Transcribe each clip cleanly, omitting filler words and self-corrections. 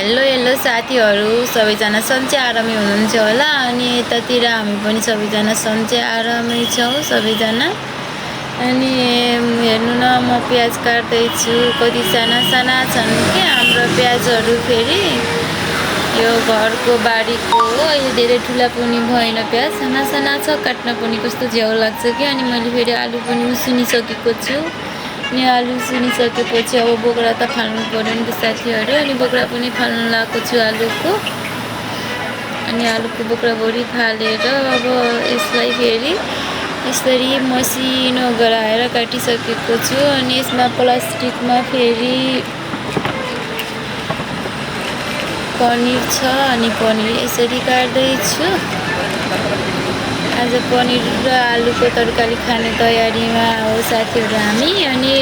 Hello साथीहरू सबैजना सन्चै आरामै हुनुहुन्छ होला। अनि यतातिर हामी पनि सबैजना सन्चै आरामै छौँ सबैजना। अनि हेर्नु न, म प्याज काट्दैछु। कति साना साना छन् के हाम्रो प्याजहरू। फेरि यो घरको बारीको हो, यो धेरै ठुला पनि भएन, प्याज साना साना छ। काट्न पनि कस्तो झ्याउ लाग्छ कि। अनि मैले फेरि आलु पनि उसिनिसकेको छु। अनि आलु उसिनिसकेपछि अब बोक्रा त फाल्नु पर्यो नि त साथीहरू। अनि बोक्रा पनि फाल्नु लगाएको छु आलुको। अनि आलुको बोक्रा भरि फालेर अब यसलाई फेरि यसरी मसिनो गराएर काटिसकेको छु। अनि यसमा प्लास्टिकमा फेरि पनिर छ। अनि पनिर यसरी काट्दैछु। आज पनिर र आलुको तरकारी खाने तयारीमा हो साथीहरू हामी। अनि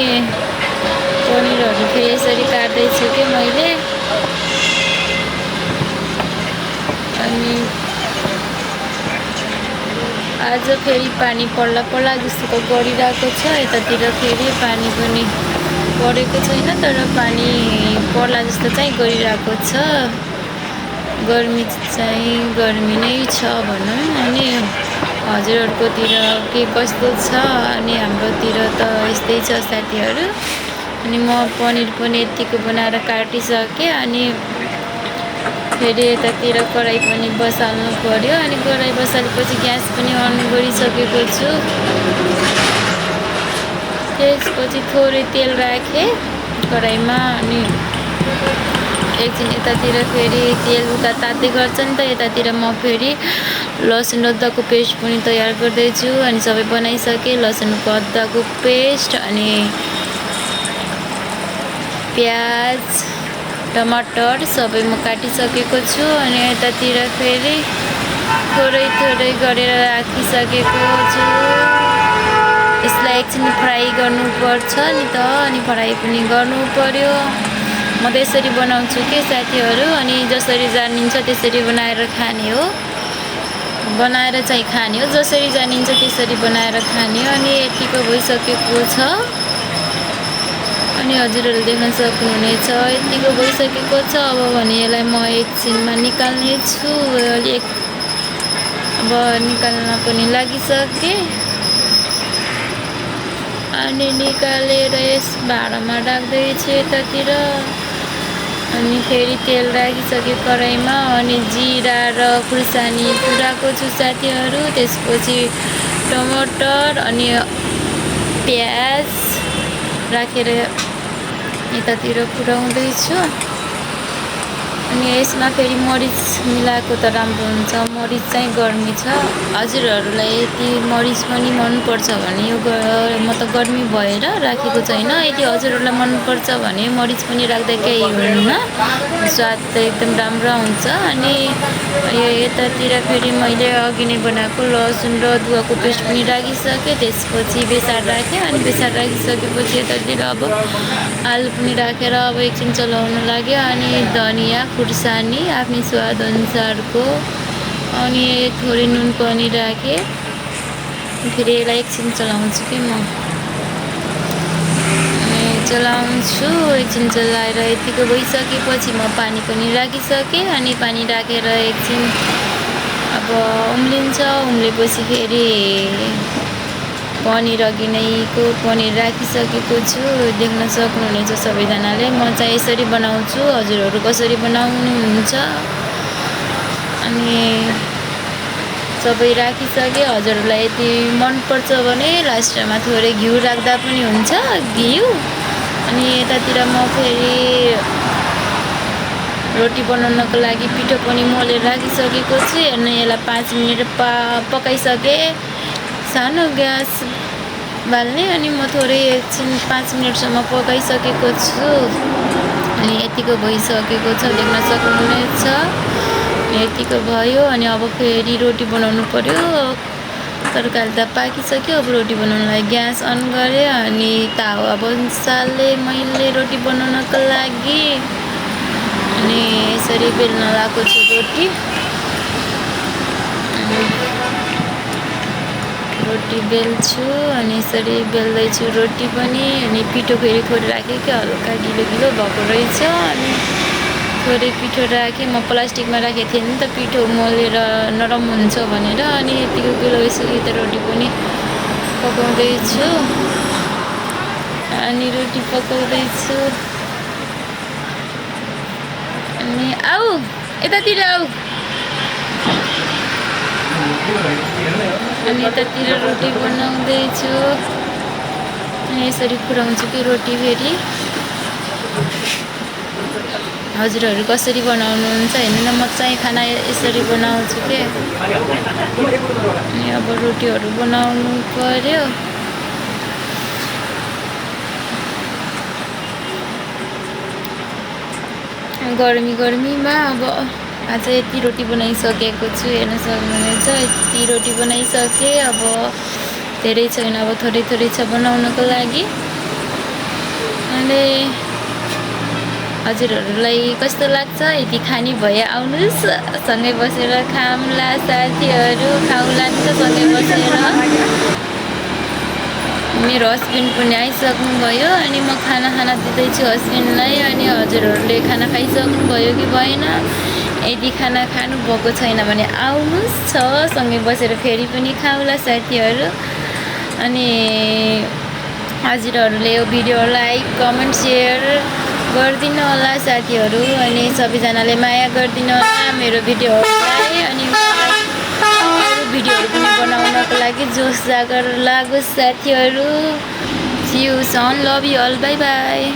पनिरहरू फेरि यसरी काट्दैछु कि मैले। अनि आज फेरि पानी पर्ला जस्तो गरिरहेको छ। यतातिर फेरि पानी पनि परेको छैन, तर पानी पर्ला जस्तो चाहिँ गरिरहेको छ। गर्मी नै छ भनौँ। अनि हजुरहरूकोतिर के कस्तो छ? अनि हाम्रोतिर त यस्तै छ साथीहरू। अनि म पनिर पनि यतिको बनाएर काटिसकेँ। अनि फेरि यतातिर कराई पनि बसाल्नु पर्यो। अनि कराई बसालेपछि ग्यास पनि अन गरिसकेको छु। त्यसपछि थोरै तेल राखेँ कराईमा। अनि एकछिन यतातिर फेरि तेल उता तात्दै गर्छ नि त, यतातिर म फेरि लसुन अदुवाको पेस्ट पनि तयार गर्दैछु। अनि सबै बनाइसकेँ, लसुनको अदुवाको पेस्ट। अनि प्याज टमाटर सबै म काटिसकेको छु। अनि यतातिर फेरि थोरै गरेर राखिसकेको छु। यसलाई एकछिन फ्राई गर्नुपर्छ नि त। अनि फ्राई पनि गर्नु पर्यो। म त यसरी बनाउँछु के साथीहरू। अनि जसरी जानिन्छ त्यसरी बनाएर खाने हो, जसरी जानिन्छ त्यसरी बनाएर खाने हो। अनि यतिको भइसकेको छ। अनि हजुरहरूले देख्न सक्नुहुनेछ यतिको भइसकेको छ। अब भने यसलाई म एकछिनमा निकाल्ने छु। अब निकाल्न पनि लागिसकेँ। अनि निकालेर यस भाँडामा राख्दैछु यतातिर। अनि फेरि तेल राखिसकेँ कराईमा। अनि जिरा र खुर्सानी पुराएको छु साथीहरू। त्यसपछि टमाटर अनि प्याज राखेर यतातिर पुराउँदैछु। अनि यसमा फेरि मरिच मिलाएको त राम्रो हुन्छ। मरिच चाहिँ गर्मी छ। हजुरहरूलाई यदि मरिच पनि मनपर्छ भने यो म त गर्मी भएर राखेको छैन। यदि हजुरहरूलाई मनपर्छ भने मरिच पनि राख्दा केही हुन्न, स्वाद त एकदम राम्रो हुन्छ। अनि यो यतातिर फेरि मैले अघि नै बनाएको लसुन र अदुवाको पेस्ट पनि राखिसकेँ। त्यसपछि बेसार राखेँ। अनि बेसार राखिसकेपछि यतातिर अब आलु पनि राखेर अब एकछिन चलाउनु लाग्यो। अनि धनिया खुर्सानी आफ्नै स्वाद अनुसारको। अनि थोरै नुन पनि राखेँ। फेरि यसलाई एकछिन चलाउँछु कि म चलाउँछु। एकछिन चलाएर यतिको भइसकेपछि म पानी पनि राखिसकेँ। अनि पानी राखेर एकछिन अब उम्लेपछि फेरि पनिर अघि नैको पनिर राखिसकेको छु। देख्न सक्नुहुनेछ सबैजनाले। म चाहिँ यसरी बनाउँछु, हजुरहरू कसरी बनाउनुहुन्छ? अनि सबै राखिसकेँ। हजुरहरूलाई यदि मनपर्छ भने लास्टमा थोरै घिउ राख्दा पनि हुन्छ, घिउ। अनि यतातिर म फेरि रोटी बनाउनको लागि पिठो पनि मोलेर राखिसकेको छु। अनि यसलाई 5 मिनट पकाइसकेँ। सानो ग्यास बाल्ने। अनि म थोरै एकछिन 5 मिनटसम्म पकाइसकेको छु। अनि यतिको भइसकेको छ, देख्न सक्नुहुनेछ। यतिको भयो। अनि अब फेरि रोटी बनाउनु पर्यो। तरकारी त पाकिसक्यो। अब रोटी बनाउनलाई ग्यास अन गरेँ। अनि तावा बसालेँ मैले रोटी बनाउनको लागि। अनि यसरी बेल्न लगाएको छु रोटी बेल्छु। अनि यसरी बेल्दैछु रोटी पनि। अनि पिठो फेरि थोरै राखेँ कि हल्का गिलो भएको रहेछ। अनि थोरै पिठो राखेँ म प्लास्टिकमा राखेको थिएँ नि त पिठो मोलेर नरम हुन्छ भनेर अनि यतिको बेला यसरी त रोटी पनि पकाउँदैछु अनि रोटी पकाउँदैछु अनि आऊ यतातिर आऊ अनि यतातिर रोटी बनाउँदैछु अनि यसरी पुऱ्याउँछु कि रोटी फेरि हजुरहरू कसरी बनाउनुहुन्छ हेर्नु न म चाहिँ खाना यसरी बनाउँछु के अनि अब रोटीहरू बनाउनु पर्यो गर्मीमा अब आज यति रोटी बनाइसकेको छु हेर्न सक्नुहुनेछ यति रोटी बनाइसकेँ अब धेरै छैन अब थोरै छ बनाउनको लागि अनि हजुरहरूलाई कस्तो लाग्छ यदि खाने भए आउनुहोस् सँगै बसेर खाउँला साथीहरू खाउँला नि त सँगै बसेर मेरो हस्बेन्ड पनि आइसक्नुभयो अनि म खाना दिँदैछु हस्बेन्डलाई अनि हजुरहरूले खाना खाइसक्नुभयो कि भएन यदि खाना खानुभएको छैन भने आउनुहोस् सँगै बसेर फेरि पनि खाउँला साथीहरू अनि हजुरहरूले यो भिडियो लाइक कमेन्ट सेयर गरिदिनु होला साथीहरू अनि सबैजनाले माया गरिदिनु होला मेरो भिडियोहरूलाई अनि अरू भिडियोहरू पनि बनाउनको लागि जोस जागर लागोस् साथीहरू see you soon love you all bye by.